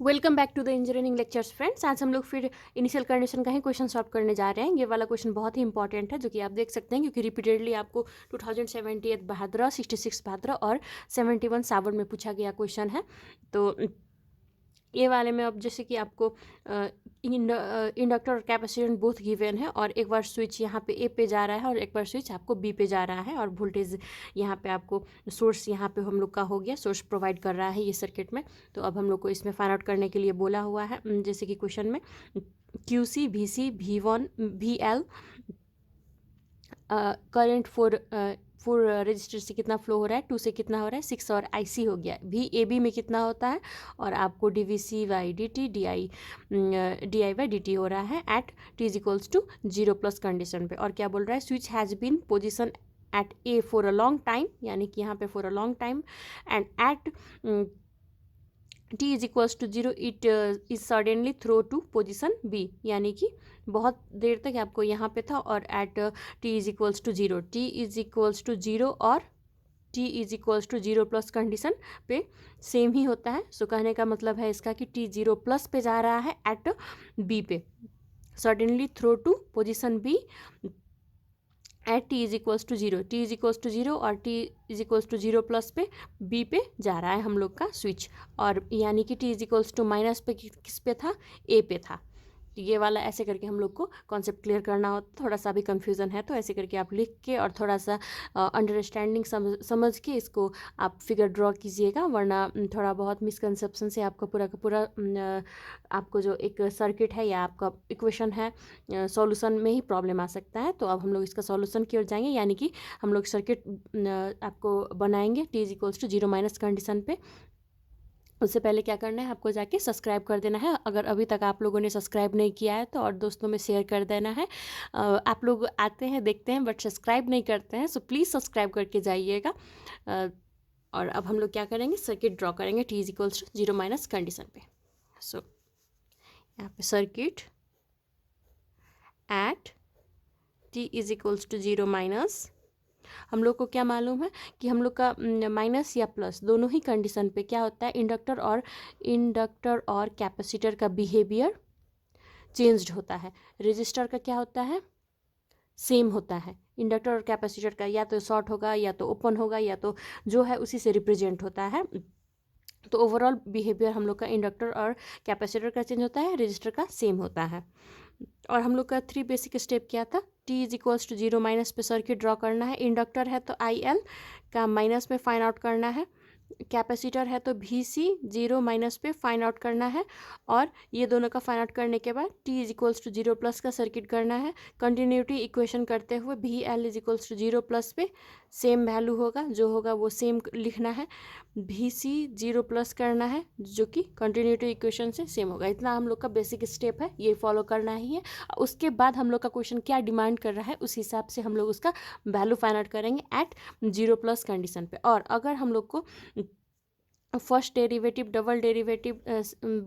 Welcome back to the engineering lectures friends. आज हम लोग फिर इनिशियल कंडीशन का ही क्वेश्चन सॉल्व करने जा रहे हैं। ये वाला क्वेश्चन बहुत ही इंपॉर्टेंट है, जो कि आप देख सकते हैं, क्योंकि रिपीटेडली आपको 2070 भाद्रा, 66 भाद्रा और 71 सावन में पूछा गया क्वेश्चन है। तो ये वाले में अब जैसे कि आपको इंडक्टर और कैपेसिटेंस बोथ गिवन है, और एक बार स्विच यहाँ पे ए पे जा रहा है और एक बार स्विच आपको बी पे जा रहा है, और वोल्टेज यहाँ पे आपको सोर्स यहाँ पे हम लोग का हो गया, सोर्स प्रोवाइड कर रहा है ये सर्किट में। तो अब हम लोग को इसमें फाइंड आउट करने के लिए बोला हुआ है, जैसे कि क्वेश्चन में QC VC V1 VL current four register से कितना फ्लो हो रहा है, 2 से कितना हो रहा है 6, और IC हो गया भी AB में कितना होता है, और आपको DVC by DT DI by DT हो रहा है at T is equals to 0 plus condition पे। और क्या बोल रहा है, switch has been position at A for a long time, यानी कि यहाँ पे for a long time, and at T is equals to 0 it is suddenly throw to position B, यानी कि बहुत देर तक आपको यहाँ पे था, और at T is equals to 0, T is equals to 0 और T is equals to 0 plus condition पे सेम ही होता है। सो कहने का मतलब है इसका कि T 0 प्लस पे जा रहा है एट B पे, suddenly throw to position B at T is equals to 0, T is equals to 0 और T is equals to 0 plus पे B पे जा रहा है हम लोग का स्विच, और यानी कि T is equals to minus पे किस पे था, A पे था। तो ये वाला ऐसे करके हम लोग को कॉन्सेप्ट क्लियर करना होता, थोड़ा सा भी कन्फ्यूज़न है तो ऐसे करके आप लिख के और थोड़ा सा अंडरस्टैंडिंग समझ के इसको आप फिगर ड्रॉ कीजिएगा, वरना थोड़ा बहुत मिसकंसेप्शन से आपका पूरा का पूरा आपको जो एक सर्किट है या आपका इक्वेशन है सॉल्यूशन में ही प्रॉब्लम आ सकता है। तो अब हम लोग इसका सॉल्यूशन की ओर जाएंगे, यानी कि हम लोग सर्किट आपको बनाएंगे T is equals to 0 minus condition पे। उससे पहले क्या करना है, आपको जाके सब्सक्राइब कर देना है, अगर अभी तक आप लोगों ने सब्सक्राइब नहीं किया है तो, और दोस्तों में शेयर कर देना है। आप लोग आते हैं देखते हैं बट सब्सक्राइब नहीं करते हैं, सो प्लीज़ सब्सक्राइब करके जाइएगा। और अब हम लोग क्या करेंगे, सर्किट ड्रॉ करेंगे T is equals to 0 minus condition पे। सो यहाँ पे circuit at T is equals to 0 minus, हम लोग को क्या मालूम है कि हम लोग का माइनस या प्लस दोनों ही कंडीशन पे क्या होता है, इंडक्टर और कैपेसिटर का बिहेवियर चेंज्ड होता है। रजिस्टर का क्या होता है, सेम होता है। इंडक्टर और कैपेसिटर का या तो शॉर्ट होगा या तो ओपन होगा, या तो जो है उसी से रिप्रेजेंट होता है। तो ओवरऑल बिहेवियर हम लोग का इंडक्टर और कैपेसिटर का चेंज होता है, रजिस्टर का सेम होता है। और हम लोग का 3 बेसिक स्टेप क्या था, T is equals to 0 minus पे सर्किट ड्रॉ करना है, इंडक्टर है तो IL का माइनस में फाइंड आउट करना है, कैपेसिटर है तो VC 0 माइनस पे फाइंड आउट करना है, और ये दोनों का फाइंड आउट करने के बाद T is equals to 0 plus का सर्किट करना है। कंटिन्यूटी इक्वेशन करते हुए VL is equals to 0 plus पे सेम वैल्यू होगा, जो होगा वो सेम लिखना है, VC 0 प्लस करना है, जो कि कंटिन्यूटी इक्वेशन से सेम होगा। इतना हम लोग का बेसिक स्टेप है, ये फॉलो करना ही है। उसके बाद हम लोग का क्वेश्चन क्या डिमांड कर रहा है, उस हिसाब से हम लोग उसका वैल्यू फाइंड आउट करेंगे एट 0 प्लस कंडीशन पे। और अगर हम लोग को फर्स्ट डेरिवेटिव, डबल डेरिवेटिव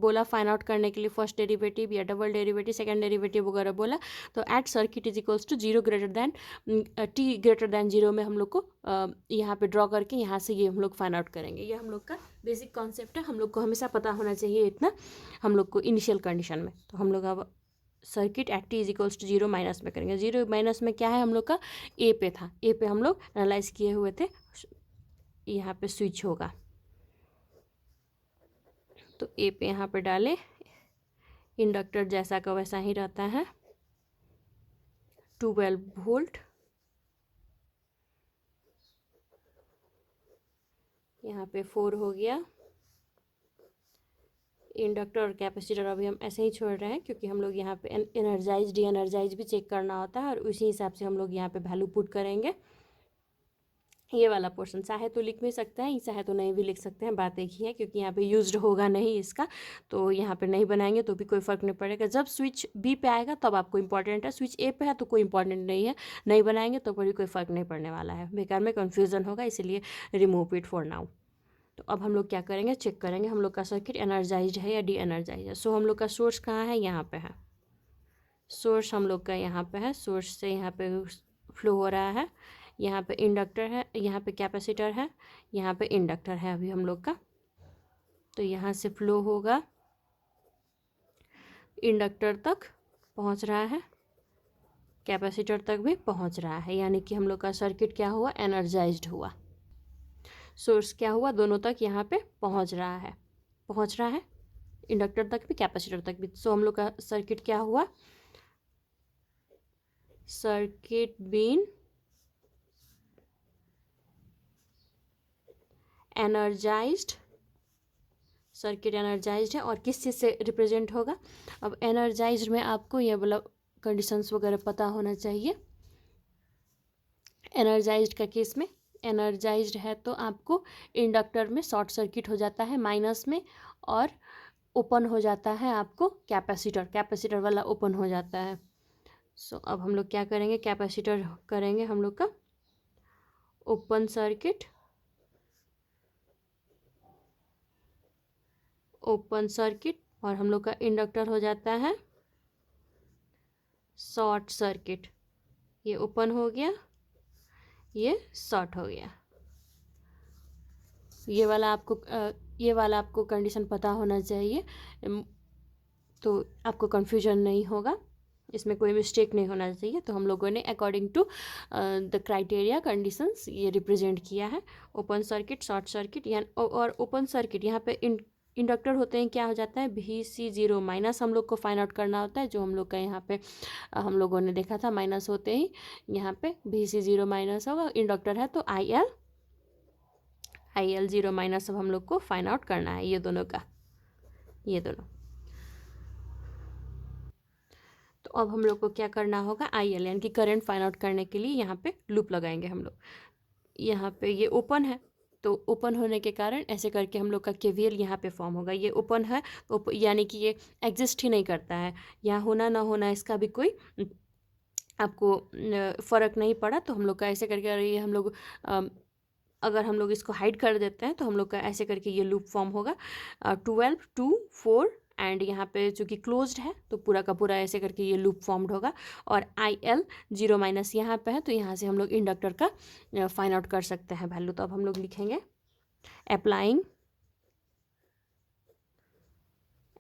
बोला फाइंड आउट करने के लिए, फर्स्ट डेरिवेटिव या डबल डेरिवेटिव, सेकंड डेरिवेटिव वगैरह बोला, तो at circuit is equals to 0 greater than T greater than 0 में हम लोग को यहाँ पे ड्रॉ करके यहाँ से ये हम लोग फाइंड आउट करेंगे। ये हम लोग का बेसिक कॉन्सेप्ट है, हम लोग को हमेशा पता होना चाहिए इतना हम लोग को इनिशियल कंडीशन में। तो हम लोग अब circuit at T is equals to 0 minus में करेंगे। 0 माइनस में क्या है, हम लोग का A पे था, A पे हम लोग एनालाइज किए हुए थे, यहाँ पे स्विच होगा तो A पे यहाँ पे डाले, इंडक्टर जैसा का वैसा ही रहता है, 12 वोल्ट, यहाँ पे 4 हो गया। इंडक्टर और कैपेसिटर अभी हम ऐसे ही छोड़ रहे हैं, क्योंकि हम लोग यहाँ पे एनर्जाइज डी एनर्जाइज भी चेक करना होता है, और उसी हिसाब से हम लोग यहाँ पे वैल्यू पुट करेंगे। ये वाला पोर्शन चाहे तो लिख भी सकते हैं, चाहे तो नहीं भी लिख सकते हैं, बात एक ही है, क्योंकि यहाँ पे यूज्ड होगा नहीं इसका, तो यहाँ पे नहीं बनाएंगे तो भी कोई फ़र्क नहीं पड़ेगा। जब स्विच B पे आएगा तब आपको इंपॉर्टेंट है, स्विच A पे है तो कोई इंपॉर्टेंट नहीं है, नहीं बनाएंगे तो भी कोई फ़र्क नहीं पड़ने वाला है, बेकार में कन्फ्यूज़न होगा, इसलिए रिमूव इट फॉर नाउ। तो अब हम लोग क्या करेंगे, चेक करेंगे हम लोग का सर्किट एनर्जाइज्ड है या डी एनर्जाइज है। सो हम लोग का सोर्स कहाँ है, यहाँ पे है, सोर्स हम लोग का यहाँ पे है, सोर्स से यहाँ पे फ्लो हो रहा है, यहाँ पे इंडक्टर है, यहाँ पे कैपेसिटर है, यहाँ पे इंडक्टर है अभी हम लोग का, तो यहाँ से फ्लो होगा इंडक्टर तक पहुंच रहा है, कैपेसिटर तक भी पहुंच रहा है, यानी कि हम लोग का सर्किट क्या हुआ, एनर्जाइज्ड हुआ। सोर्स क्या हुआ, दोनों तक यहाँ पे पहुंच रहा है इंडक्टर तक भी कैपेसिटर तक भी। सो हम लोग का सर्किट क्या हुआ, circuit been energized, circuit energized है। और किस चीज़ से रिप्रेजेंट होगा, अब एनर्जाइज्ड में आपको ये वाला कंडीशंस वगैरह पता होना चाहिए। एनर्जाइज्ड का केस में, एनर्जाइज्ड है तो आपको इंडक्टर में शॉर्ट सर्किट हो जाता है माइनस में, और ओपन हो जाता है आपको कैपेसिटर वाला ओपन हो जाता है। सो अब हम लोग क्या करेंगे, कैपेसिटर करेंगे हम लोग का ओपन सर्किट, और हम लोग का इंडक्टर हो जाता है शॉर्ट सर्किट। ये ओपन हो गया, ये शॉर्ट हो गया। ये वाला आपको कंडीशन पता होना चाहिए, तो आपको कंफ्यूजन नहीं होगा, इसमें कोई मिस्टेक नहीं होना चाहिए। तो हम लोगों ने according to the criteria conditions ये रिप्रेजेंट किया है, ओपन सर्किट, शॉर्ट सर्किट। और ओपन सर्किट यहाँ पे इंडक्टर होते हैं, क्या हो जाता है, Vc0 माइनस हम लोग को फाइंड आउट करना होता है, जो हम लोग का यहाँ पे हम लोगों ने देखा था, माइनस होते ही यहाँ पे Vc0 माइनस होगा। इंडक्टर है तो IL0 माइनस अब हम लोग को फाइंड आउट करना है, ये दोनों। तो अब हम लोग को क्या करना होगा, IL यानी कि करंट फाइंड आउट करने के लिए यहाँ पे लूप लगाएंगे हम लोग। यहाँ पे ये ओपन है, तो ओपन होने के कारण ऐसे करके हम लोग का KVL यहाँ पे फॉर्म होगा। ये ओपन है तो यानी कि ये एग्जिस्ट ही नहीं करता है, यहाँ होना ना होना इसका भी कोई आपको फ़र्क नहीं पड़ा। तो हम लोग का ऐसे करके, ये हम लोग अगर हम लोग इसको हाइड कर देते हैं तो हम लोग का ऐसे करके ये लूप फॉर्म होगा 12 2 4, एंड यहाँ पे चूँकि क्लोज्ड है तो पूरा का पूरा ऐसे करके ये लूप फॉर्म्ड होगा। और IL0 माइनस यहाँ पे है, तो यहाँ से हम लोग इंडक्टर का फाइंड आउट कर सकते हैं वैल्यू। तो अब हम लोग लिखेंगे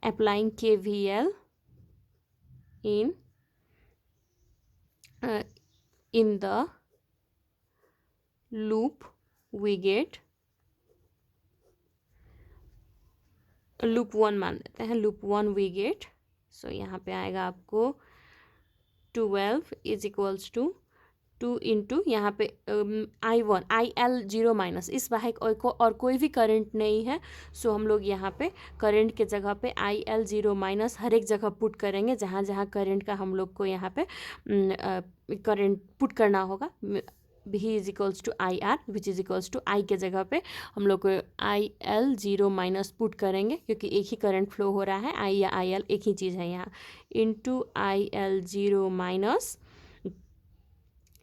applying KVL in the loop we get, loop 1 मान लेते हैं, लूप 1 वी गेट। सो यहाँ पे आएगा आपको 12 इज इक्वल्स टू 2 इंटू यहाँ पे IL0 माइनस, इस बाहर और कोई भी करंट नहीं है। सो हम लोग यहाँ पे करंट के जगह पे IL0 माइनस हर एक जगह पुट करेंगे, जहाँ जहाँ करंट का हम लोग को यहाँ पे करंट पुट करना होगा। V is equals to IR which is equals to I के जगह पे हम लोग को IL0 माइनस पुट करेंगे, क्योंकि एक ही करंट फ्लो हो रहा है, I या IL एक ही चीज़ है यहाँ, इंटू IL0 माइनस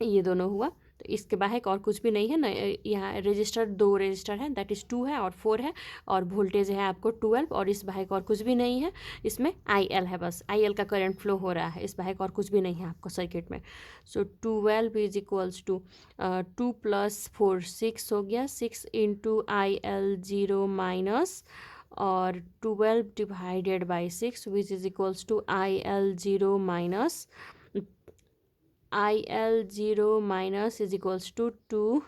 ये दोनों हुआ। तो इसके बाहर और कुछ भी नहीं है ना, यहाँ रजिस्टर 2 रजिस्टर है, दैट इज़ 2 है और 4 है, और वोल्टेज है आपको 12, और इस बाहर और कुछ भी नहीं है, इसमें IL है, बस IL का करंट फ्लो हो रहा है, इस बाहर और कुछ भी नहीं है आपको सर्किट में। सो 12 इज इक्वल्स टू 2 + 4 6 हो गया, 6 इंटू IL0 माइनस और 12 divided by 6 which is equals to IL0 minus, IL0 minus is equals to 2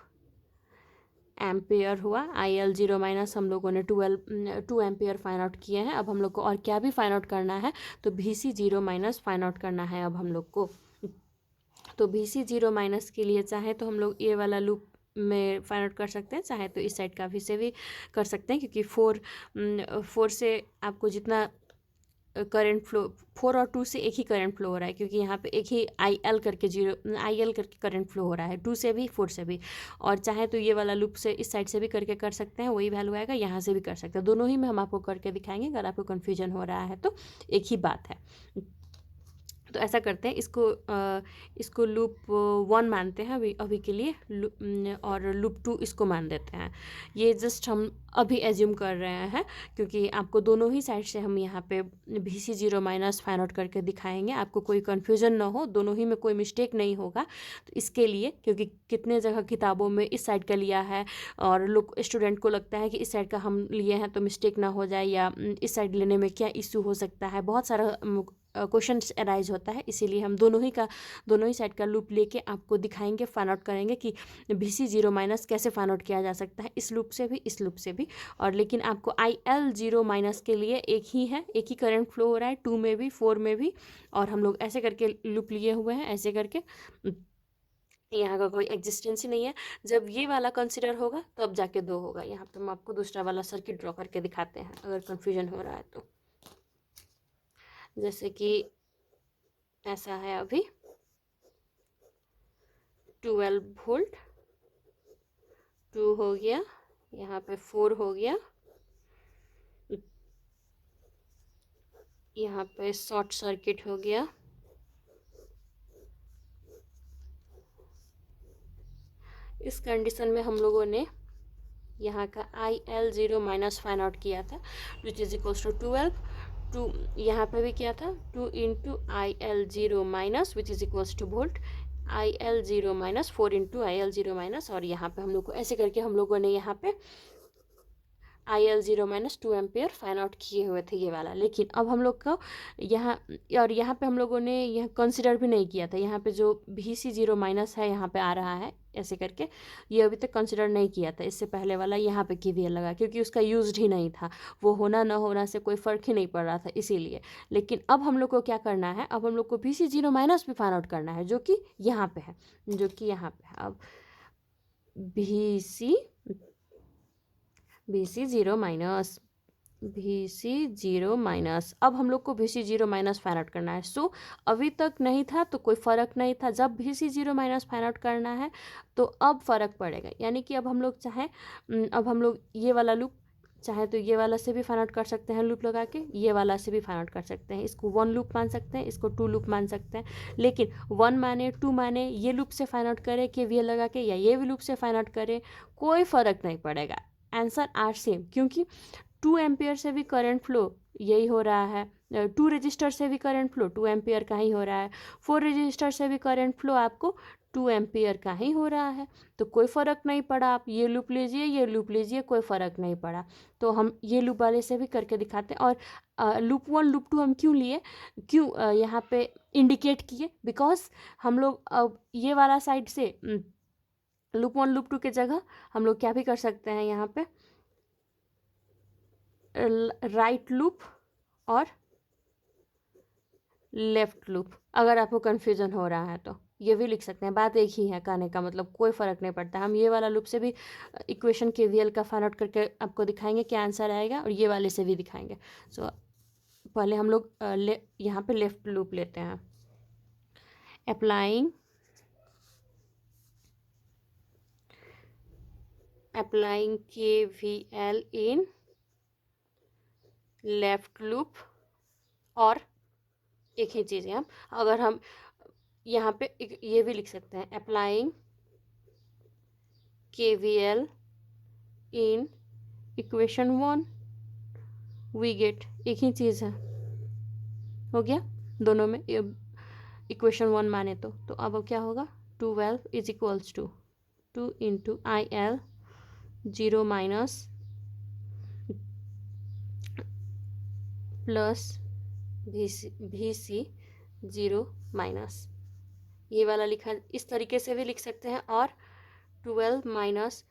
ampere हुआ। IL0 माइनस हम लोगों ने 2 एम्पेयर फाइंड आउट किए हैं। अब हम लोग को और क्या भी फाइंड आउट करना है, तो Vc0 माइनस फाइंड आउट करना है अब हम लोग को। तो Vc0 माइनस के लिए चाहे तो हम लोग ये वाला लूप में फाइंड आउट कर सकते हैं, चाहे तो इस साइड का भी से भी कर सकते हैं, क्योंकि 4 से आपको जितना करंट फ्लो, 4 और 2 से एक ही करंट फ्लो हो रहा है, क्योंकि यहाँ पे एक ही IL करके करंट फ्लो हो रहा है, 2 से भी 4 से भी। और चाहे तो ये वाला लूप से इस साइड से भी करके कर सकते हैं, वही वैल्यू आएगा, यहाँ से भी कर सकते हैं, दोनों ही में हम आपको करके दिखाएंगे, अगर आपको कन्फ्यूजन हो रहा है तो एक ही बात है। तो ऐसा करते हैं, इसको लूप 1 मानते हैं अभी के लिए, और लूप 2 इसको मान देते हैं। ये जस्ट हम अभी एज्यूम कर रहे हैं, क्योंकि आपको दोनों ही साइड से हम यहाँ पे VC0 माइनस फाइंड आउट करके दिखाएंगे, आपको कोई कन्फ्यूजन ना हो, दोनों ही में कोई मिस्टेक नहीं होगा। तो इसके लिए, क्योंकि कितने जगह किताबों में इस साइड का लिया है और लोग स्टूडेंट को लगता है कि इस साइड का हम लिए हैं तो मिस्टेक ना हो जाए, या इस साइड लेने में क्या इशू हो सकता है, बहुत सारा क्वेश्चन अराइज होता है। इसीलिए हम दोनों ही साइड का लूप लेके आपको दिखाएंगे, फाइंड आउट करेंगे कि VC0 माइनस कैसे फाइंड आउट किया जा सकता है, इस लूप से भी, इस लूप से भी। और लेकिन आपको IL0 माइनस के लिए एक ही करंट फ्लो हो रहा है, 2 में भी 4 में भी, और हम लोग ऐसे करके लूप लिए हुए हैं, ऐसे करके, यहाँ का कोई एग्जिस्टेंस ही नहीं है। जब ये वाला कंसिडर होगा तब जाके 2 होगा। यहाँ पे हम आपको दूसरा वाला सर्किट ड्रॉ करके दिखाते हैं अगर कन्फ्यूजन हो रहा है तो। जैसे कि ऐसा है, अभी 12 वोल्ट, 2 हो गया, यहाँ पे 4 हो गया, यहाँ पे शॉर्ट सर्किट हो गया, इस कंडीशन में हम लोगों ने यहाँ का IL0 माइनस फाइंड आउट किया था, विच इज इक्वल्स टू 12, 2 यहाँ पे भी किया था, 2 into IL0 minus which is equals two volt, IL0 minus 4 into IL0 minus, और यहाँ पे हम लोग को ऐसे करके हम लोगों ने यहाँ पे IL0 minus 2 ampere find out किए हुए थे, ये वाला। लेकिन अब हम लोग को यहाँ, और यहाँ पे हम लोगों ने यह कंसिडर भी नहीं किया था, यहाँ पे जो VC0 माइनस है यहाँ पे आ रहा है ऐसे करके, ये अभी तक कंसिडर नहीं किया था। इससे पहले वाला यहाँ पे KVL लगा, क्योंकि उसका यूज्ड ही नहीं था, वो होना ना होना से कोई फ़र्क ही नहीं पड़ रहा था, इसीलिए। लेकिन अब हम लोग को क्या करना है, अब हम लोग को VC0 माइनस भी फाइंड आउट करना है, जो कि यहाँ पे है, यहाँ पे है। अब VC0 माइनस, VC0 माइनस, अब हम लोग को VC0 माइनस फाइंड आउट करना है। सो अभी तक नहीं था तो कोई फ़र्क नहीं था, जब VC0 माइनस फाइंड आउट करना है तो अब फ़र्क पड़ेगा। यानी कि अब हम लोग अब हम लोग ये वाला लूप चाहे तो ये वाला से भी फाइंड आउट कर सकते हैं लूप लगा के, ये वाला से भी फाइंड आउट कर सकते हैं। इसको 1 लूप मान सकते हैं, इसको 2 लूप मान सकते हैं। लेकिन 1 माने 2 माने, ये लूप से फाइंड आउट करें KVL लगा के, या ये भी लूप से फाइंड आउट करें, कोई फ़र्क नहीं पड़ेगा, आंसर आर सेम। क्योंकि 2 एम्पियर से भी करंट फ्लो यही हो रहा है, 2 रजिस्टर से भी करंट फ्लो 2 एम्पियर का ही हो रहा है, 4 रजिस्टर से भी करंट फ्लो आपको 2 एम्पियर का ही हो रहा है। तो कोई फ़र्क नहीं पड़ा, आप ये लूप लीजिए, ये लूप लीजिए, कोई फ़र्क नहीं पड़ा। तो हम ये लूप वाले से भी करके दिखाते हैं। और लूप 1 लूप 2 हम क्यों यहाँ पे इंडिकेट किए, बिकॉज हम लोग अब ये वाला साइड से लूप 1 लूप 2 के जगह हम लोग क्या भी कर सकते हैं, यहाँ पे राइट लूप और लेफ्ट लूप। अगर आपको कन्फ्यूजन हो रहा है तो ये भी लिख सकते हैं, बात एक ही है, कहने का मतलब कोई फ़र्क नहीं पड़ता। हम ये वाला लूप से भी इक्वेशन KVL का फाइंड आउट करके आपको दिखाएंगे क्या आंसर आएगा, और ये वाले से भी दिखाएंगे। सो पहले हम लोग यहाँ पे लेफ्ट लूप लेते हैं। Applying KVL in left loop, और एक ही चीज़ है, अगर हम यहाँ पे ये भी लिख सकते हैं, applying KVL in equation 1 we get, एक ही चीज़ है, हो गया दोनों में इक्वेशन 1 माने तो अब क्या होगा, 12 is equals to 2 into IL0 minus plus VC0 minus, ये वाला लिखा इस तरीके से भी लिख सकते हैं। और 12 minus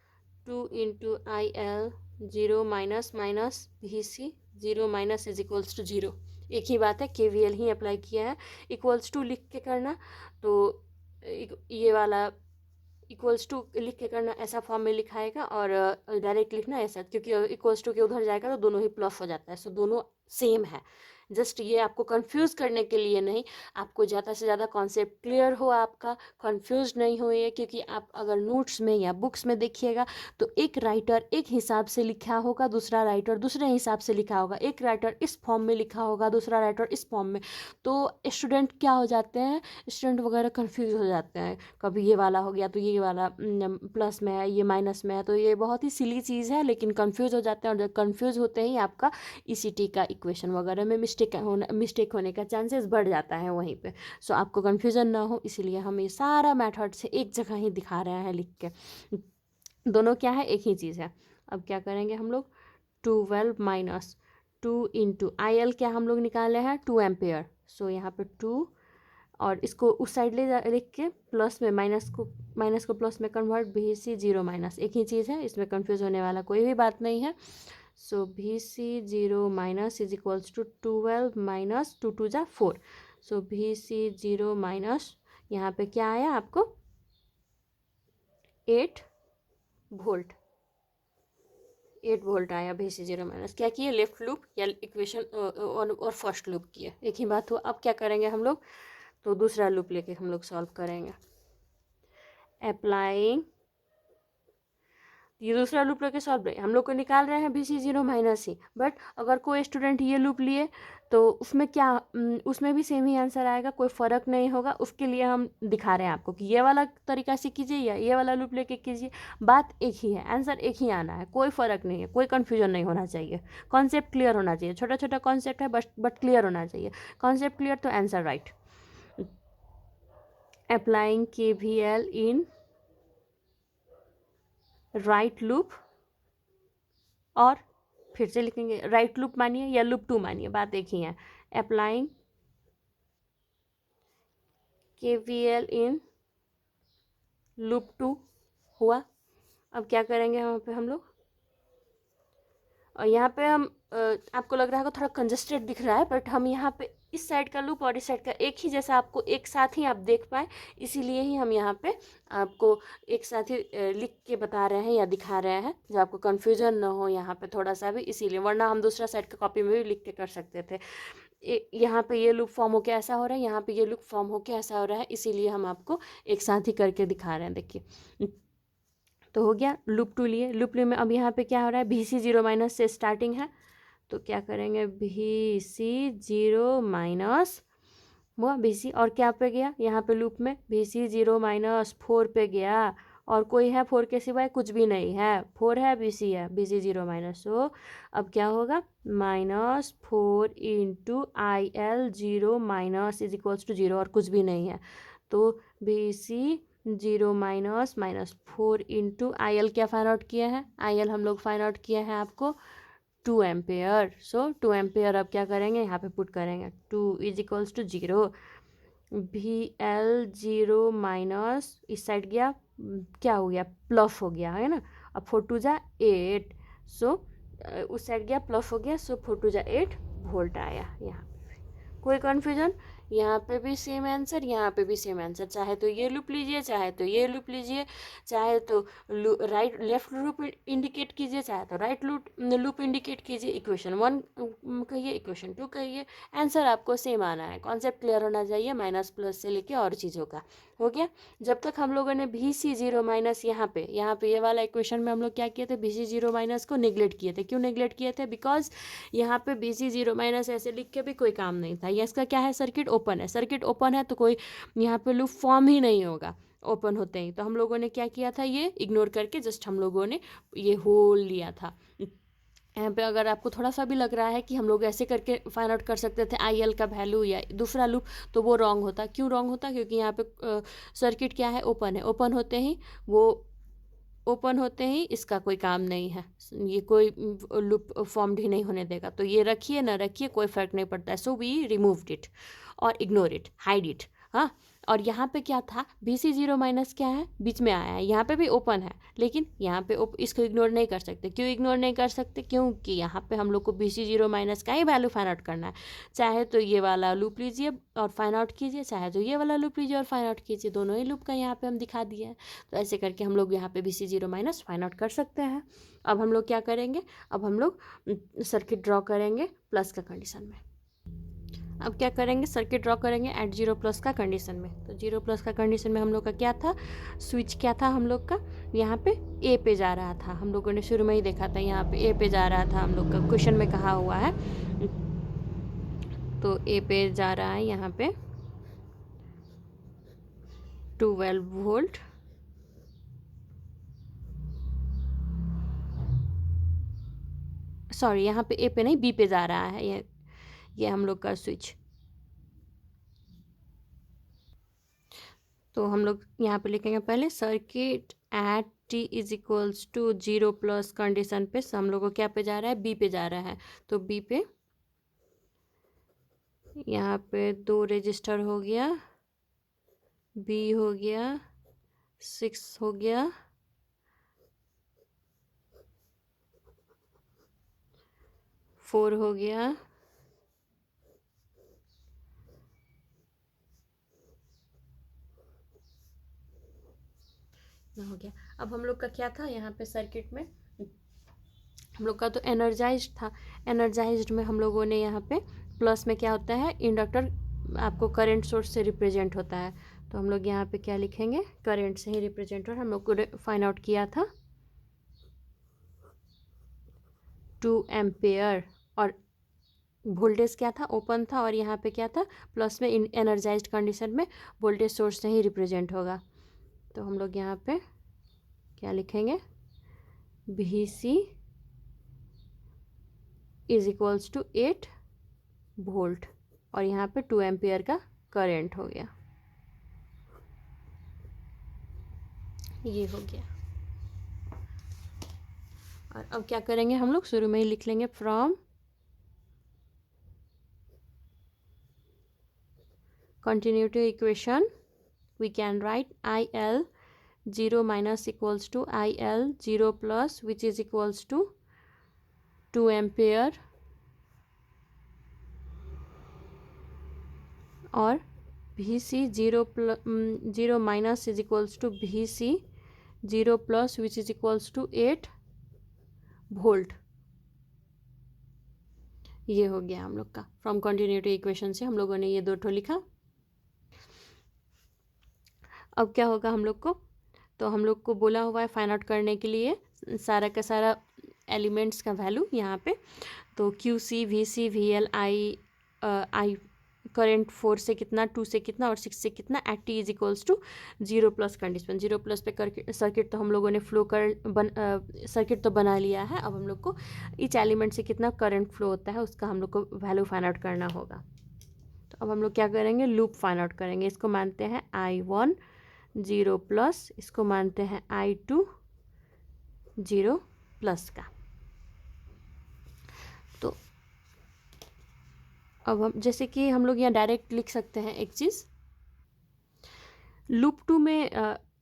2 into IL0 minus minus VC0 minus is equals to 0, एक ही बात है, KVL ही अप्लाई किया है। इक्वल्स टू लिख के करना, तो ये वाला इक्वल्स टू लिख के करना ऐसा फॉर्म में लिखाएगा, और डायरेक्ट लिखना ऐसा, क्योंकि इक्वल्स टू के उधर जाएगा तो दोनों ही प्लस हो जाता है, सो दोनों सेम है। जस्ट ये आपको कंफ्यूज करने के लिए नहीं, आपको ज़्यादा से ज़्यादा कॉन्सेप्ट क्लियर हो, आपका कंफ्यूज नहीं हो ये, क्योंकि आप अगर नोट्स में या बुक्स में देखिएगा तो एक राइटर एक हिसाब से लिखा होगा, दूसरा राइटर दूसरे हिसाब से लिखा होगा, एक राइटर इस फॉर्म में लिखा होगा, दूसरा राइटर इस फॉर्म में, तो स्टूडेंट क्या हो जाते हैं, स्टूडेंट वगैरह कंफ्यूज हो जाते हैं, कभी ये वाला हो गया तो ये वाला प्लस में है, ये माइनस में है, तो ये बहुत ही सिली चीज़ है, लेकिन कंफ्यूज हो जाते हैं, और जब कंफ्यूज होते ही आपका ईसीटी का इक्वेशन वगैरह में मिस्टेक होने का चांसेस बढ़ जाता है वहीं पे। सो आपको कन्फ्यूज़न ना हो, इसीलिए हम ये सारा मेथड से एक जगह ही दिखा रहे हैं लिख के, दोनों क्या है, एक ही चीज़ है। अब क्या करेंगे हम लोग, 12 माइनस 2 इंटू आई एल क्या हम लोग निकाले हैं 2 एम्पेयर। सो यहाँ पे 2 और इसको उस साइड लिख के प्लस में माइनस को प्लस में कन्वर्ट, भी सी 0 माइनस एक ही चीज़ है, इसमें कंफ्यूज होने वाला कोई भी बात नहीं है। सो भी C 0 minus is equals to 12 minus 2 2 जा 4। सो भी सी 0 माइनस यहाँ पे क्या आया आपको 8 वोल्ट, 8 वोल्ट आया। भी सी 0 माइनस क्या किए, लेफ्ट लूप या इक्वेशन और फर्स्ट लूप किए, एक ही बात हुआ। अब क्या करेंगे हम लोग, तो दूसरा लूप लेके हम लोग सॉल्व करेंगे। अप्लाइंग, ये दूसरा लूप लेके सॉल्व रहे, हम लोग को निकाल रहे हैं भी सी 0 माइनस ही, बट अगर कोई स्टूडेंट ये लूप लिए तो उसमें क्या उसमें भी सेम ही आंसर आएगा, कोई फ़र्क नहीं होगा। उसके लिए हम दिखा रहे हैं आपको कि ये वाला तरीका से कीजिए या ये वाला लूप लेके कीजिए, बात एक ही है, आंसर एक ही आना है, कोई फ़र्क नहीं है, कोई कन्फ्यूजन नहीं होना चाहिए, कॉन्सेप्ट क्लियर होना चाहिए। छोटा छोटा कॉन्सेप्ट है बट क्लियर होना चाहिए, कॉन्सेप्ट क्लियर तो answer right. Applying KVL in right loop, और फिर से लिखेंगे राइट लूप मानिए या लूप 2 मानिए, बात एक ही है। अप्लाइंग KVL इन लूप 2 हुआ। अब क्या करेंगे वहाँ पे हम लोग, और यहाँ पे हम आपको लग रहा है थोड़ा कंजस्टेड दिख रहा है, बट हम यहाँ पे इस साइड का लूप और इस साइड का एक ही जैसा आपको एक साथ ही आप देख पाए, इसीलिए ही हम यहाँ पे आपको एक साथ ही लिख के बता रहे हैं या दिखा रहे हैं, जो आपको कन्फ्यूजन ना हो यहाँ पे थोड़ा सा भी, इसीलिए, वरना हम दूसरा साइड का कॉपी में भी लिख के कर सकते थे। यहाँ पे ये लूप फॉर्म होके ऐसा हो रहा है, यहाँ पे ये लूप फॉर्म होके ऐसा हो रहा है, इसीलिए हम आपको एक साथ ही करके दिखा रहे हैं। देखिए तो हो गया लूप 2 लिए, लूप में अब यहाँ पे क्या हो रहा है, भी सी 0 माइनस से स्टार्टिंग है, तो क्या करेंगे भी सी 0 माइनस हुआ भी सी, और क्या पे गया यहाँ पे लूप में भी सी 0 माइनस 4 पे गया, और कोई है 4 के सिवाय कुछ भी नहीं है, 4 है बी सी है, बी सी 0 माइनस। सो अब क्या होगा -4 into I L 0 minus is equals to 0, और कुछ भी नहीं है, तो B C 0 minus -4 into I L क्या फाइंड आउट किया है, आई एल हम लोग फाइंड आउट किया है आपको 2 एम्पेयर। सो 2 एम्पेयर अब क्या करेंगे, यहाँ पे पुट करेंगे 2 इज इक्वल्स टू 0, भी एल 0 माइनस इस साइड गया, क्या हो गया प्लस हो गया है ना, अब 4 2 जा 8, सो उस साइड गया प्लस हो गया, सो 4 2 जा 8 वोल्ट आया। यहाँ पे कोई कन्फ्यूजन, यहाँ पे भी सेम आंसर, यहाँ पे भी सेम आंसर, चाहे तो ये लूप लीजिए, चाहे तो ये लूप लीजिए, चाहे तो राइट लेफ्ट लूप इंडिकेट कीजिए, चाहे तो राइट लूप इंडिकेट कीजिए, इक्वेशन 1 कहिए, इक्वेशन 2 कहिए, आंसर आपको सेम आना है। कॉन्सेप्ट क्लियर होना चाहिए, माइनस प्लस से लेके और चीज़ों का। हो गया, जब तक हम लोगों ने भी सी 0 माइनस यहाँ पे ये वाला इक्वेशन में हम लोग क्या किए थे, भी सी 0 माइनस को नेग्लेक्ट किए थे। क्यों नेग्लेक्ट किए थे, बिकॉज यहाँ पे बी सी 0 माइनस ऐसे लिख के भी कोई काम नहीं था, या इसका क्या है, सर्किट ओपन है, सर्किट ओपन है तो कोई यहाँ पे लूप फॉर्म ही नहीं होगा ओपन होते ही, तो हम लोगों ने क्या किया था, ये इग्नोर करके जस्ट हम लोगों ने ये होल लिया था। यहाँ पे अगर आपको थोड़ा सा भी लग रहा है कि हम लोग ऐसे करके फाइंड आउट कर सकते थे आई एल का वैल्यू या दूसरा लूप, तो वो रॉन्ग होता। क्यों रॉन्ग होता, क्योंकि यहाँ पे सर्किट क्या है, ओपन है, ओपन होते ही इसका कोई काम नहीं है, ये कोई लूप फॉर्म्ड ही नहीं होने देगा, तो ये रखिए ना रखिए कोई फ़र्क नहीं पड़ता है। सो वी रिमूव्ड इट और इग्नोर इट, हाइड इट। हाँ, और यहाँ पे क्या था, बी सी 0 माइनस क्या है, बीच में आया है, यहाँ पे भी ओपन है, लेकिन यहाँ पे इसको इग्नोर नहीं कर सकते। क्यों इग्नोर नहीं कर सकते, क्योंकि यहाँ पे हम लोग को बी सी 0 माइनस का ही वैल्यू फाइंड आउट करना है। चाहे तो ये वाला लूप लीजिए और फाइंड आउट कीजिए, चाहे तो ये वाला लूप लीजिए और फाइंड आउट कीजिए, दोनों ही लूप का यहाँ पे हम दिखा दिए हैं। तो ऐसे करके हम लोग यहाँ पे B C 0 minus find out कर सकते हैं। अब हम लोग क्या करेंगे, अब हम लोग सर्किट ड्रॉ करेंगे प्लस का कंडीशन में। अब क्या करेंगे, सर्किट ड्रॉ करेंगे एट 0+ का कंडीशन में। तो 0+ का कंडीशन में हम लोग का क्या था, स्विच क्या था हम लोग का, यहाँ पे ए पे जा रहा था। हम लोगों ने शुरू में ही देखा था, यहाँ पे ए पे जा रहा था हम लोग का, क्वेश्चन में कहा हुआ है। तो ए पे जा रहा है यहाँ पे 12 वोल्ट, सॉरी यहाँ पे ए पे नहीं, बी पे जा रहा है ये हम लोग का स्विच। तो हम लोग यहाँ पे लिखेंगे पहले circuit at t is equals to 0+ condition पे हम लोग को क्या पे जा रहा है, बी पे जा रहा है। तो बी पे यहाँ पे 2 रजिस्टर हो गया, बी हो गया, 6 हो गया, 4 हो गया, हो गया। अब हम लोग का क्या था यहाँ पे सर्किट में, हम लोग का तो एनर्जाइज्ड था। एनर्जाइज्ड में हम लोगों ने यहाँ पे प्लस में क्या होता है, इंडक्टर आपको करंट सोर्स से रिप्रेजेंट होता है। तो हम लोग यहाँ पे क्या लिखेंगे, करंट से ही रिप्रेजेंट, और हम लोग को फाइंड आउट किया था 2 एम्पेयर, और वोल्टेज क्या था, ओपन था, और यहाँ पे क्या था, प्लस में एनर्जाइज्ड कंडीशन में वोल्टेज सोर्स से ही रिप्रेजेंट होगा। तो हम लोग यहाँ पे क्या लिखेंगे, VC is equals to 8 volt, और यहाँ पे 2 एम्पियर का करंट हो गया, ये हो गया। और अब क्या करेंगे हम लोग, शुरू में ही लिख लेंगे from continuity equation we can write IL 0 minus equals to IL 0 plus, which is equals to 2 ampere, और VC 0 minus is equals to VC 0 plus, which is equals to 8 volt. ये हो गया हम लोग का, फ्रॉम कंटिन्यूटी इक्वेशन से हम लोगों ने ये 2 ठो लिखा। अब क्या होगा हम लोग को, तो हम लोग को बोला हुआ है फाइंड आउट करने के लिए सारा का सारा एलिमेंट्स का वैल्यू यहाँ पे। तो QC VC VL I current 4 से कितना, 2 से कितना, और 6 से कितना, at t is equals to 0+ condition. 0+ पे करके सर्किट तो हम लोगों ने सर्किट तो बना लिया है। अब हम लोग को ईच एलिमेंट से कितना करंट फ्लो होता है उसका हम लोग को वैल्यू फाइंड आउट करना होगा। तो अब हम लोग क्या करेंगे, लूप फाइंड आउट करेंगे। इसको मानते हैं I1 0+, इसको मानते हैं I2 0+ का। तो अब हम जैसे कि हम लोग यहाँ डायरेक्ट लिख सकते हैं एक चीज़, लूप 2 में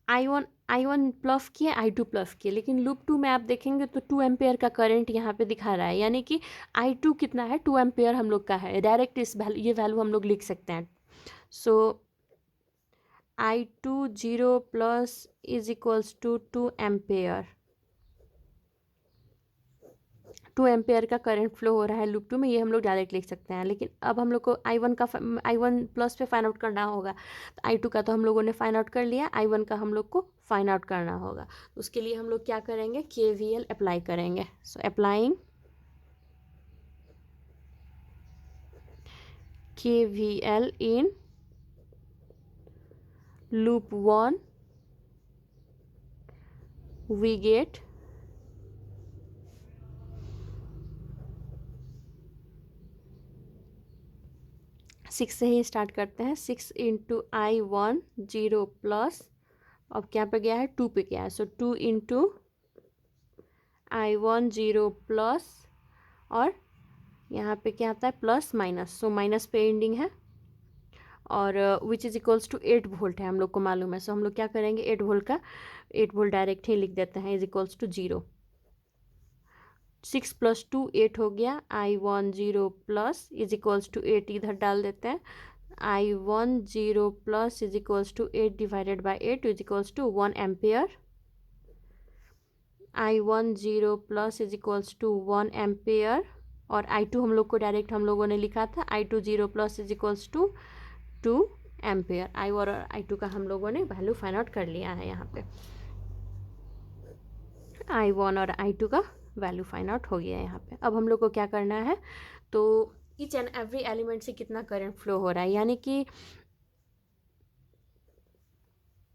I1 प्लस किया, I2 प्लस किया, लेकिन लूप 2 में आप देखेंगे तो 2 एम्पेयर का करंट यहाँ पे दिखा रहा है, यानी कि I2 कितना है, 2 एम्पेयर हम लोग का है। डायरेक्ट इस ये वैल्यू हम लोग लिख सकते हैं। So I2 0+ is equals to 2 ampere. 2 ampere का करंट फ्लो हो रहा है लूप 2 में, ये हम लोग डायरेक्ट लिख सकते हैं। लेकिन अब हम लोग को I1 प्लस पे फाइंड आउट करना होगा। तो I2 का तो हम लोगों ने फाइंड आउट कर लिया, I1 का हम लोग को फाइंड आउट करना होगा। उसके लिए हम लोग क्या करेंगे, KVL अप्लाई करेंगे। So applying KVL in loop 1 we get 6 से ही स्टार्ट करते हैं। 6 इंटू I1 0+, अब क्या पे गया है, 2 पे गया है। सो 2 इंटू I1 0+, और यहाँ पे क्या आता है, प्लस माइनस, सो माइनस पे एंडिंग है, और which is equals to 8 volt है, हम लोग को मालूम है। सो हम लोग क्या करेंगे, 8 वोल्ट का 8 वोल्ट डायरेक्ट ही लिख देते हैं, इज इक्वल्स टू 0। 6 + 2 8 हो गया, I1 0+ इज इक्वल्स टू 8 इधर डाल देते हैं। I1 0+ is equals to 8 divided by 8 is equals to 1 ampere. I1 0+ is equals to 1 ampere, और I2 हम लोग को डायरेक्ट हम लोगों ने लिखा था I2 0 plus is equals to 2 ampere. I1 और I2 का हम लोगों ने वैल्यू फाइंड आउट कर लिया है। यहाँ पे I1 और I2 का वैल्यू फाइंड आउट हो गया है यहाँ पे। अब हम लोग को क्या करना है, तो ईच एंड एवरी एलिमेंट से कितना करंट फ्लो हो रहा है, यानी कि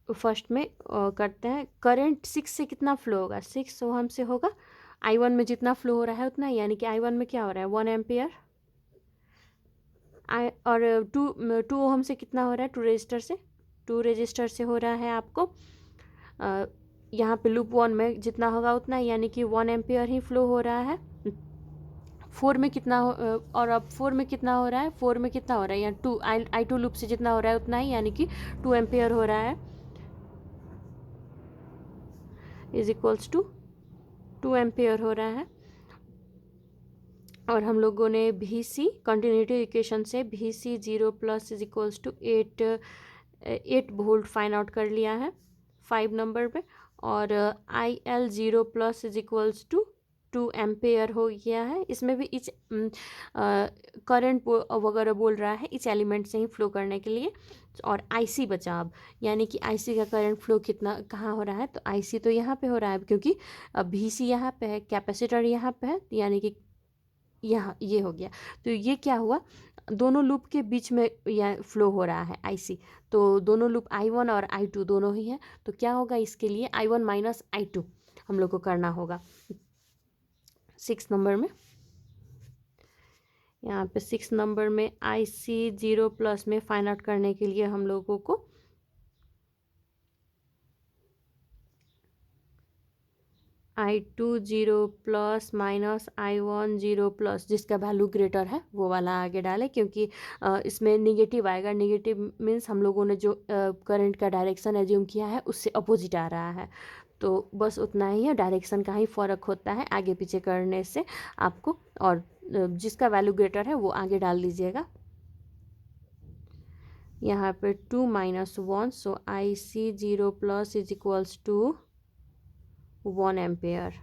फर्स्ट में करते हैं करंट 6 से कितना फ्लो होगा, 6 ओहम से होगा। I1 में जितना फ्लो हो रहा है उतना, यानी कि I1 में क्या हो रहा है 1 एम्पियर। और 2 ओहम से कितना हो रहा है, 2 रजिस्टर से हो रहा है आपको। यहाँ पे लूप 1 में जितना होगा उतना, यानी कि 1 एम्पियर ही फ्लो हो रहा है। 4 में कितना और अब 4 में कितना हो रहा है, 4 में कितना हो रहा है, यहाँ 2 I2 लूप से जितना हो रहा है उतना ही, यानी कि 2 एम्पियर हो रहा है, इज इक्वल्स टू 2 एम्पियर हो रहा है। और हम लोगों ने VC कंटिन्यूटी इक्वेशन से VC 0 plus is equals to 8 volt find out कर लिया है 5 नंबर पे। और IL 0 plus is equals to 2 ampere हो गया है। इसमें भी इच करंट वगैरह बोल रहा है इच एलिमेंट से ही फ्लो करने के लिए। और IC बचा अब, यानी कि IC का करंट फ्लो कितना कहाँ हो रहा है, तो IC तो यहाँ पे हो रहा है क्योंकि VC यहाँ पे है, कैपेसिटर यहाँ पे है, यानी कि यहाँ ये हो गया। तो ये क्या हुआ, दोनों लूप के बीच में यह फ्लो हो रहा है IC। तो दोनों लूप I1 और I2 दोनों ही है, तो क्या होगा इसके लिए I1 माइनस I2 हम लोग को करना होगा 6 नंबर में। यहाँ पे 6 नंबर में IC 0 प्लस में फाइंड आउट करने के लिए हम लोगों को I2 0 plus minus I1 0 plus, जिसका वैल्यू ग्रेटर है वो वाला आगे डालें, क्योंकि इसमें निगेटिव आएगा। निगेटिव मीन्स हम लोगों ने जो करंट का डायरेक्शन एज्यूम किया है उससे अपोजिट आ रहा है। तो बस उतना ही है, डायरेक्शन का ही फ़र्क होता है आगे पीछे करने से आपको। और जिसका वैल्यू ग्रेटर है वो आगे डाल दीजिएगा। यहाँ पे 2 minus 1, so IC 0 plus is equals to 1 ampere,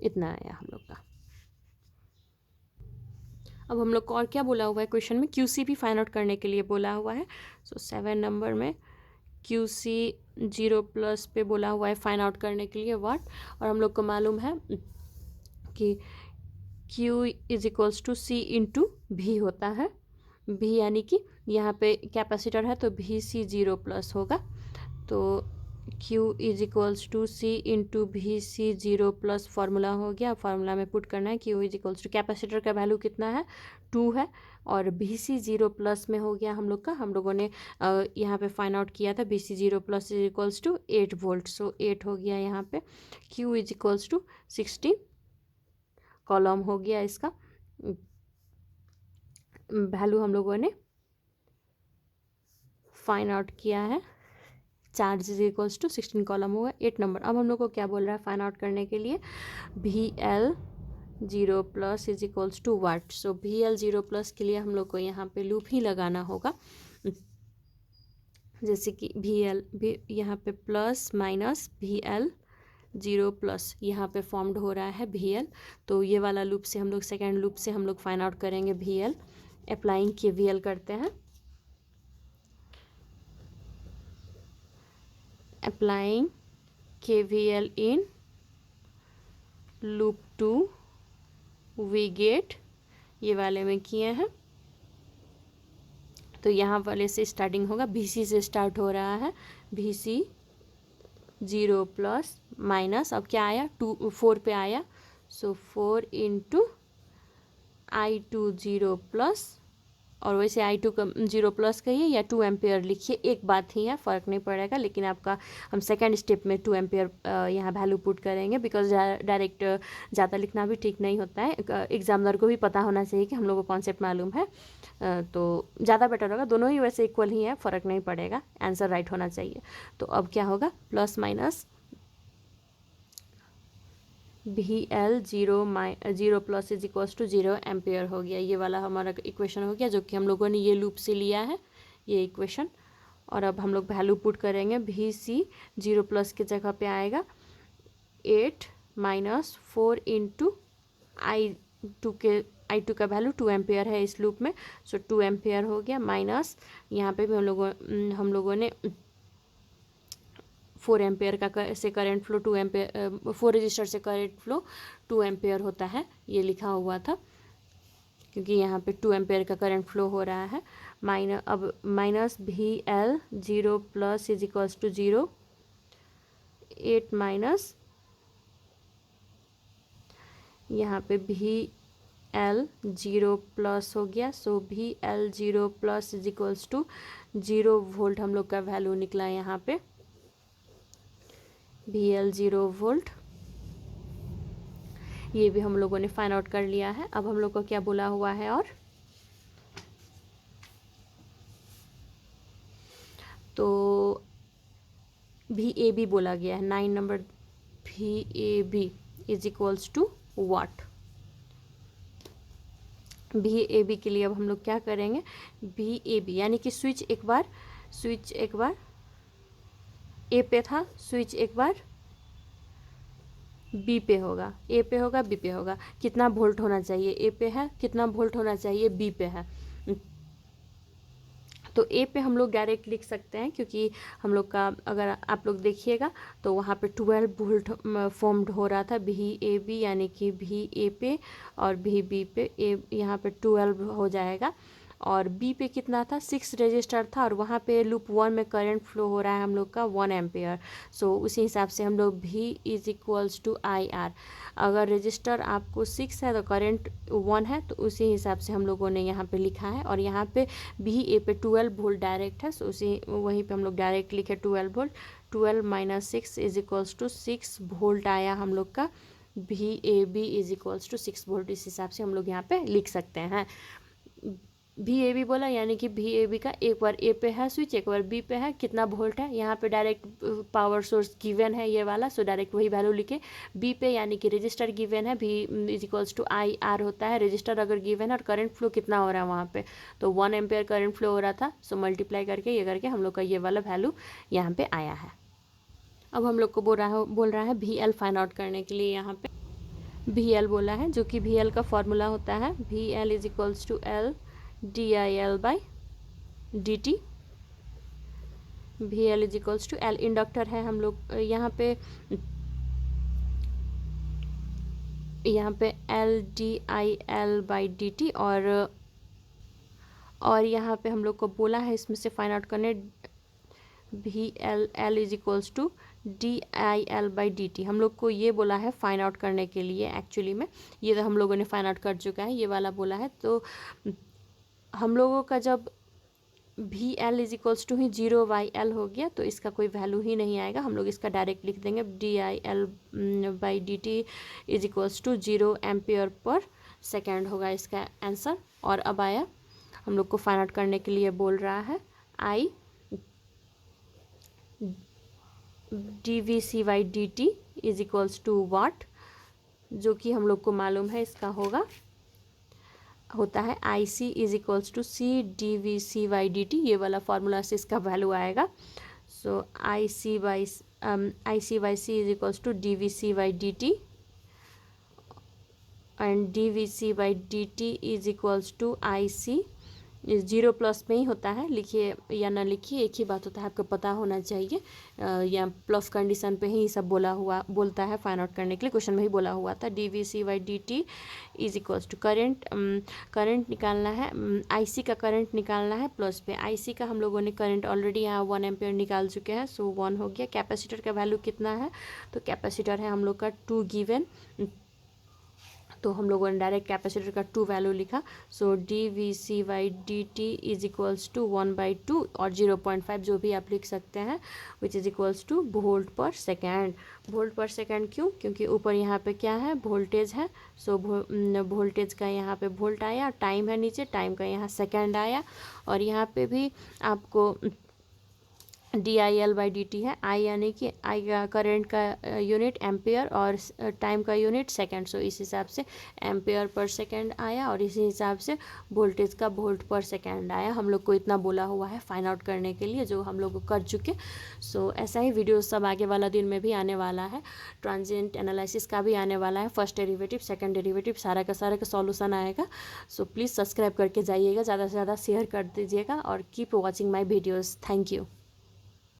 इतना आया हम लोग का। अब हम लोग को और क्या बोला हुआ है क्वेश्चन में, QC भी फाइंड आउट करने के लिए बोला हुआ है। सो 7 नंबर में QC 0 प्लस पे बोला हुआ है फाइंड आउट करने के लिए वाट। और हम लोग को मालूम है कि Q is equals to C into V होता है। V यानी कि यहाँ पे कैपेसिटर है तो VC 0 प्लस होगा। तो Q is equals to C into VC 0 plus formula हो गया। फार्मूला में पुट करना है Q is equals to, capacitor का वैल्यू कितना है 2 है, और VC 0 प्लस में हो गया हम लोग का। हम लोगों ने यहाँ पे फाइंड आउट किया था VC 0 plus is equals to 8 volt, so 8 हो गया यहाँ पे। Q is equals to 16 coulomb हो गया इसका वैल्यू हम लोगों ने फाइंड आउट किया है। Charge is equals to 16 coulomb हुआ 8 नंबर। अब हम लोग को क्या बोल रहा है फाइंड आउट करने के लिए, VL 0 plus is equals to watt. सो VL 0 प्लस के लिए हम लोग को यहाँ पे लूप ही लगाना होगा, जैसे कि VL भी यहाँ पे प्लस माइनस VL 0 प्लस यहाँ पे फॉर्म्ड हो रहा है VL। तो ये वाला लूप से हम लोग सेकेंड लूप से हम लोग फाइंड आउट करेंगे VL। अप्लाइंग KVL करते हैं, applying KVL in loop 2 we get, ये वाले में किए हैं। तो यहाँ वाले से स्टार्टिंग होगा, VC से स्टार्ट हो रहा है, VC 0 प्लस माइनस अब क्या आया 4 पे आया, सो 4 इंटू I2 0 प्लस, और वैसे I2 का 0 प्लस कहिए या 2 एम्पेयर लिखिए, एक बात ही है, फ़र्क नहीं पड़ेगा। लेकिन आपका हम सेकेंड स्टेप में 2 एम्पेयर यहाँ वैल्यू पुट करेंगे, बिकॉज डायरेक्ट ज़्यादा लिखना भी ठीक नहीं होता है। एग्जामिनर को भी पता होना चाहिए कि हम लोग को कॉन्सेप्ट मालूम है, तो ज़्यादा बेटर होगा। दोनों ही वैसे इक्वल ही है, फ़र्क नहीं पड़ेगा, आंसर राइट होना चाहिए। तो अब क्या होगा, plus minus VL 0 plus is equals to 0 ampere हो गया। ये वाला हमारा इक्वेशन हो गया, जो कि हम लोगों ने ये लूप से लिया है ये इक्वेशन। और अब हम लोग वैल्यू पुट करेंगे, VC 0 प्लस की जगह पे आएगा 8 माइनस 4 इंटू I2 का वैल्यू 2 एम्पेयर है इस लूप में, सो 2 एम्पेयर हो गया, माइनस यहाँ पे भी हम लोगों ने 4 एम्पेयर का से करंट फ्लो 2 एम्पेयर 4 रजिस्टर से करंट फ्लो 2 एम्पेयर होता है, ये लिखा हुआ था क्योंकि यहाँ पे 2 एम्पेयर का करंट फ्लो हो रहा है। अब minus VL 0 plus is equals to 0, 8 minus यहाँ पे VL 0 प्लस हो गया, so VL 0 plus is equals to 0 volt हम लोग का वैल्यू निकला यहाँ पे, VL 0 वोल्ट। ये भी हम लोगों ने फाइंड आउट कर लिया है। अब हम लोग को क्या बोला हुआ है, और तो VAB बोला गया है, 9 number VAB is equals to watt. VAB के लिए अब हम लोग क्या करेंगे, VAB यानी कि स्विच एक बार ए पे था, स्विच एक बार बी पे होगा, ए पे होगा, बी पे होगा, कितना वोल्ट होना चाहिए, ए पे है, कितना वोल्ट होना चाहिए, बी पे है। तो ए पे हम लोग डायरेक्ट लिख सकते हैं क्योंकि हम लोग का अगर आप लोग देखिएगा तो वहाँ पे 12 वोल्ट फॉर्म्ड हो रहा था VAB, यानी कि VA पे और VB पे यहाँ पे 12 हो जाएगा, और बी पे कितना था, 6 रजिस्टर था, और वहाँ पे लूप 1 में करंट फ्लो हो रहा है हम लोग का 1 एम्पेयर। सो उसी हिसाब से हम लोग V is equals to IR, अगर रजिस्टर आपको 6 है तो करंट 1 है, तो उसी हिसाब से हम लोगों ने यहाँ पे लिखा है, और यहाँ पे VA पे 12 वोल्ट डायरेक्ट है, सो उसी वहीं पे हम लोग डायरेक्ट लिखे 12 volt, 12 minus 6 is equals to 6 volt आया हम लोग का, VAB is equals to 6 volt. इस हिसाब से हम लोग यहाँ पे लिख सकते हैं। VAB बोला यानी कि VAB का एक बार ए पे है स्विच, एक बार बी पे है, कितना वोल्ट है, यहाँ पे डायरेक्ट पावर सोर्स गिवन है ये वाला, सो डायरेक्ट वही वैल्यू लिखे। बी पे यानी कि रजिस्टर गिवन है, V is equals to IR होता है, रजिस्टर अगर गिवन है, और करंट फ्लो कितना हो रहा है वहाँ पे, तो 1 एम्पेयर करंट फ्लो हो रहा था, सो मल्टीप्लाई करके ये करके हम लोग का ये वाला वैल्यू यहाँ पे आया है। अब हम लोग को बोल रहा है VL फाइंड आउट करने के लिए, यहाँ पे VL बोला है, जो कि VL का फॉर्मूला होता है VL is equals to L DIL by DT। VL is equals to L inductor है हम लोग यहाँ पे L DIL बाई DT, और यहाँ पे हम लोग को बोला है इसमें से फाइंड आउट करने L is equals to DIL by DT। हम लोग को ये बोला है फाइंड आउट करने के लिए, एक्चुअली में ये तो हम लोगों ने फाइंड आउट कर चुका है, ये वाला बोला है, तो हम लोगों का जब VL इज इक्वल्स टू ही 0/L हो गया तो इसका कोई वैल्यू ही नहीं आएगा, हम लोग इसका डायरेक्ट लिख देंगे DIL by DT is equals to 0 ampere per second होगा इसका आंसर। और अब आया हम लोग को फाइंड आउट करने के लिए बोल रहा है I dVC/dt is equals to watt, जो कि हम लोग को मालूम है इसका होता है IC is equals to C dVC/dt, ये वाला फार्मूला से इसका वैल्यू आएगा। So IC/C is equals to dVC/dt, and dVC/dt is equals to IC, 0 plus में ही होता है, लिखिए या ना लिखिए एक ही बात होता है, आपको पता होना चाहिए, या प्लस कंडीशन पे ही सब बोलता है फाइंड आउट करने के लिए, क्वेश्चन में ही बोला हुआ था dVC/dt is equals to current निकालना है, IC का करंट निकालना है, प्लस पे IC का हम लोगों ने करंट ऑलरेडी यहाँ 1 एम्पेयर निकाल चुके हैं, सो 1 हो गया। कैपेसिटर का वैल्यू कितना है, तो कैपेसिटर है हम लोग का 2 गिवन, तो हम लोगों ने डायरेक्ट कैपेसिटर का 2 वैल्यू लिखा, सो dVC/dt इज इक्वल्स टू 1/2 और 0.5 जो भी आप लिख सकते हैं, विच इज इक्वल्स टू वोल्ट पर सेकेंड। वोल्ट पर सेकेंड क्यों, क्योंकि ऊपर यहाँ पे क्या है, वोल्टेज है, सो वोल्टेज का यहाँ पे वोल्ट आया, टाइम है नीचे, टाइम का यहाँ सेकेंड आया, और यहाँ पे भी आपको DIL/dt है। आई यानी कि आई का करंट का यूनिट एम्पेयर और टाइम का यूनिट सेकंड, सो इस हिसाब से एम्पेयर पर सेकंड आया और इसी हिसाब से वोल्टेज का वोल्ट पर सेकंड आया। हम लोग को इतना बोला हुआ है फाइंड आउट करने के लिए, जो हम लोग कर चुके। सो ऐसा ही वीडियो सब आगे वाला दिन में भी आने वाला है। ट्रांजिएंट एनालिसिस का भी आने वाला है, फर्स्ट डेरिवेटिव, सेकंड डेरिवेटिव, सारा का सॉल्यूशन आएगा। सो प्लीज़ सब्सक्राइब करके जाइएगा, ज़्यादा से ज़्यादा शेयर कर दीजिएगा और keep watching my videos. Thank you.